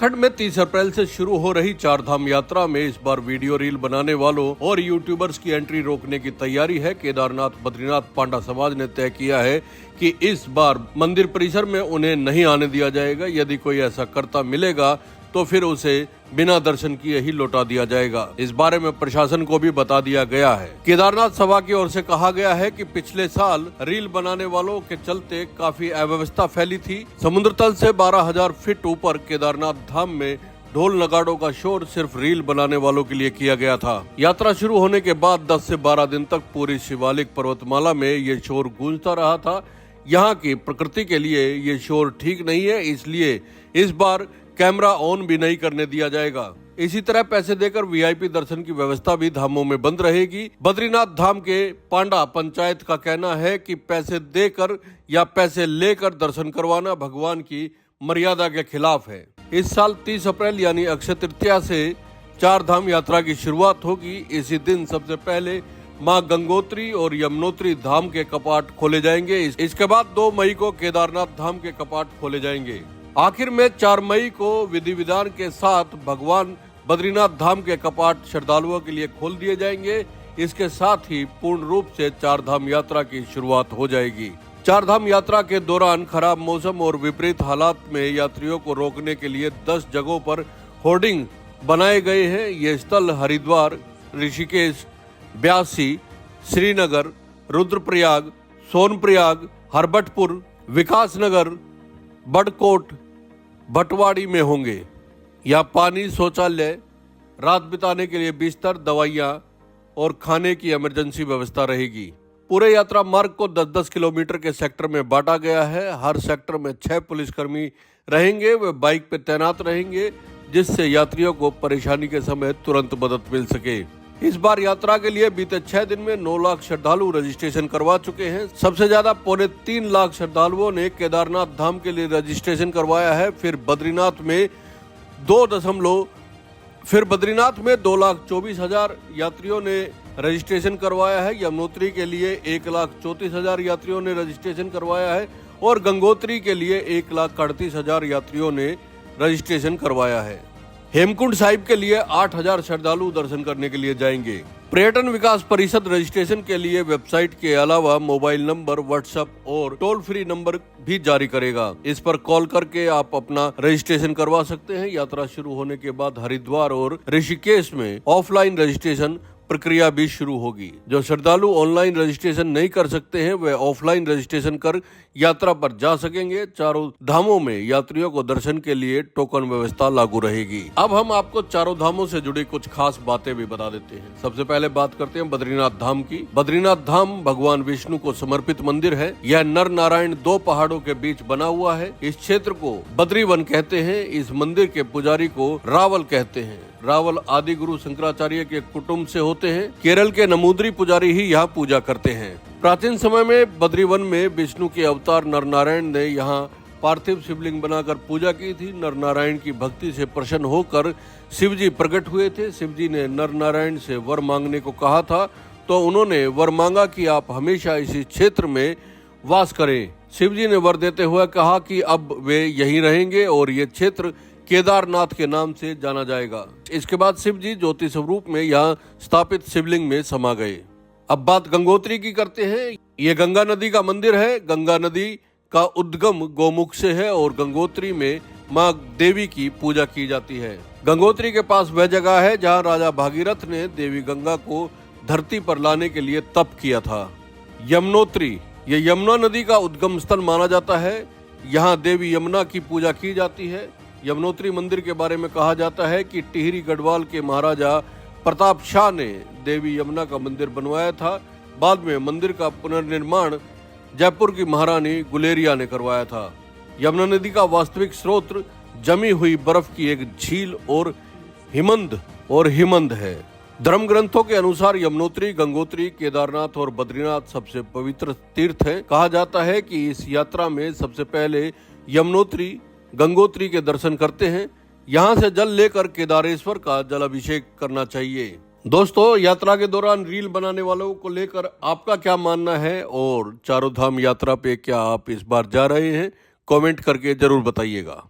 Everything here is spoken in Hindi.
उत्तराखंड में 30 अप्रैल से शुरू हो रही चारधाम यात्रा में इस बार वीडियो रील बनाने वालों और यूट्यूबर्स की एंट्री रोकने की तैयारी है। केदारनाथ बद्रीनाथ पांडा समाज ने तय किया है कि इस बार मंदिर परिसर में उन्हें नहीं आने दिया जाएगा। यदि कोई ऐसा करता मिलेगा तो फिर उसे बिना दर्शन किए ही लौटा दिया जाएगा। इस बारे में प्रशासन को भी बता दिया गया है। केदारनाथ सभा की ओर से कहा गया है कि पिछले साल रील बनाने वालों के चलते काफी अव्यवस्था फैली थी। समुद्र तल से 12,000 फीट ऊपर केदारनाथ धाम में ढोल नगाड़ों का शोर सिर्फ रील बनाने वालों के लिए किया गया था। यात्रा शुरू होने के बाद 10 से 12 दिन तक पूरी शिवालिक पर्वतमाला में ये शोर गूंजता रहा था। यहाँ की प्रकृति के लिए ये शोर ठीक नहीं है, इसलिए इस बार कैमरा ऑन भी नहीं करने दिया जाएगा। इसी तरह पैसे देकर वीआईपी दर्शन की व्यवस्था भी धामों में बंद रहेगी। बद्रीनाथ धाम के पांडा पंचायत का कहना है कि पैसे देकर या पैसे लेकर दर्शन करवाना भगवान की मर्यादा के खिलाफ है। इस साल 30 अप्रैल यानी अक्षय तृतीया से चार धाम यात्रा की शुरुआत होगी। इसी दिन सबसे पहले मां गंगोत्री और यमुनोत्री धाम के कपाट खोले जाएंगे। इसके बाद 2 मई को केदारनाथ धाम के कपाट खोले जाएंगे। आखिर में 4 मई को विधि विधान के साथ भगवान बद्रीनाथ धाम के कपाट श्रद्धालुओं के लिए खोल दिए जाएंगे। इसके साथ ही पूर्ण रूप से चार धाम यात्रा की शुरुआत हो जाएगी। चार धाम यात्रा के दौरान खराब मौसम और विपरीत हालात में यात्रियों को रोकने के लिए 10 जगहों पर होर्डिंग बनाए गए हैं। ये स्थल हरिद्वार, ऋषिकेश, ब्यासी, श्रीनगर, रुद्रप्रयाग, सोनप्रयाग, हरबटपुर, विकासनगर, बड़कोट, भटवाड़ी में होंगे। यहाँ पानी, शौचालय, रात बिताने के लिए बिस्तर, दवाइयाँ और खाने की इमरजेंसी व्यवस्था रहेगी। पूरे यात्रा मार्ग को 10-10 किलोमीटर के सेक्टर में बांटा गया है। हर सेक्टर में 6 पुलिसकर्मी रहेंगे। वे बाइक पर तैनात रहेंगे, जिससे यात्रियों को परेशानी के समय तुरंत मदद मिल सके। इस बार यात्रा के लिए बीते 6 दिन में 9 लाख श्रद्धालु रजिस्ट्रेशन करवा चुके हैं। सबसे ज्यादा 3.25 लाख श्रद्धालुओं ने केदारनाथ धाम के लिए रजिस्ट्रेशन करवाया है। फिर बद्रीनाथ में 2,24,000 यात्रियों ने रजिस्ट्रेशन करवाया है। यमुनोत्री के लिए 1,34,000 यात्रियों ने रजिस्ट्रेशन करवाया है और गंगोत्री के लिए 1,38,000 यात्रियों ने रजिस्ट्रेशन करवाया है। हेमकुंड साहिब के लिए 8,000 श्रद्धालु दर्शन करने के लिए जाएंगे। पर्यटन विकास परिषद रजिस्ट्रेशन के लिए वेबसाइट के अलावा मोबाइल नंबर, व्हाट्सएप और टोल फ्री नंबर भी जारी करेगा। इस पर कॉल करके आप अपना रजिस्ट्रेशन करवा सकते हैं। यात्रा शुरू होने के बाद हरिद्वार और ऋषिकेश में ऑफलाइन रजिस्ट्रेशन प्रक्रिया भी शुरू होगी। जो श्रद्धालु ऑनलाइन रजिस्ट्रेशन नहीं कर सकते हैं, वे ऑफलाइन रजिस्ट्रेशन कर यात्रा पर जा सकेंगे। चारों धामों में यात्रियों को दर्शन के लिए टोकन व्यवस्था लागू रहेगी। अब हम आपको चारों धामों से जुड़ी कुछ खास बातें भी बता देते हैं। सबसे पहले बात करते हैं बद्रीनाथ धाम की। बद्रीनाथ धाम भगवान विष्णु को समर्पित मंदिर है। यह नर नारायण 2 पहाड़ों के बीच बना हुआ है। इस क्षेत्र को बद्रीवन कहते हैं। इस मंदिर के पुजारी को रावल कहते हैं। रावल आदि गुरु शंकराचार्य के कुटुंब से होते हैं। केरल के नमूद्री पुजारी ही यहाँ पूजा करते हैं। प्राचीन समय में बद्रीवन में विष्णु के अवतार नर नारायण ने यहाँ पार्थिव शिवलिंग बनाकर पूजा की थी। नर नारायण की भक्ति से प्रसन्न होकर शिवजी प्रकट हुए थे। शिवजी ने नर नारायण से वर मांगने को कहा था, तो उन्होंने वर मांगा कि आप हमेशा इसी क्षेत्र में वास करें। शिवजी ने वर देते हुए कहा कि अब वे यहीं रहेंगे और ये क्षेत्र केदारनाथ के नाम से जाना जाएगा। इसके बाद शिव जी ज्योति स्वरूप में यहाँ स्थापित शिवलिंग में समा गए। अब बात गंगोत्री की करते हैं। ये गंगा नदी का मंदिर है। गंगा नदी का उद्गम गोमुख से है और गंगोत्री में माँ देवी की पूजा की जाती है। गंगोत्री के पास वह जगह है जहाँ राजा भागीरथ ने देवी गंगा को धरती पर लाने के लिए तप किया था। यमुनोत्री, ये यमुना नदी का उद्गम स्थल माना जाता है। यहाँ देवी यमुना की पूजा की जाती है। यमुनोत्री मंदिर के बारे में कहा जाता है कि टिहरी गढ़वाल के महाराजा प्रताप शाह ने देवी यमुना का मंदिर बनवाया था। बाद में मंदिर का पुनर्निर्माण जयपुर की महारानी गुलेरिया ने करवाया था। यमुना नदी का वास्तविक स्रोत जमी हुई बर्फ की एक झील और हिमंद है। धर्म ग्रंथों के अनुसार यमुनोत्री, गंगोत्री, केदारनाथ और बद्रीनाथ सबसे पवित्र तीर्थ हैं। कहा जाता है कि इस यात्रा में सबसे पहले यमुनोत्री, गंगोत्री के दर्शन करते हैं। यहाँ से जल लेकर केदारेश्वर का जल अभिषेक करना चाहिए। दोस्तों, यात्रा के दौरान रील बनाने वालों को लेकर आपका क्या मानना है और चारों धाम यात्रा पे क्या आप इस बार जा रहे हैं? कमेंट करके जरूर बताइएगा।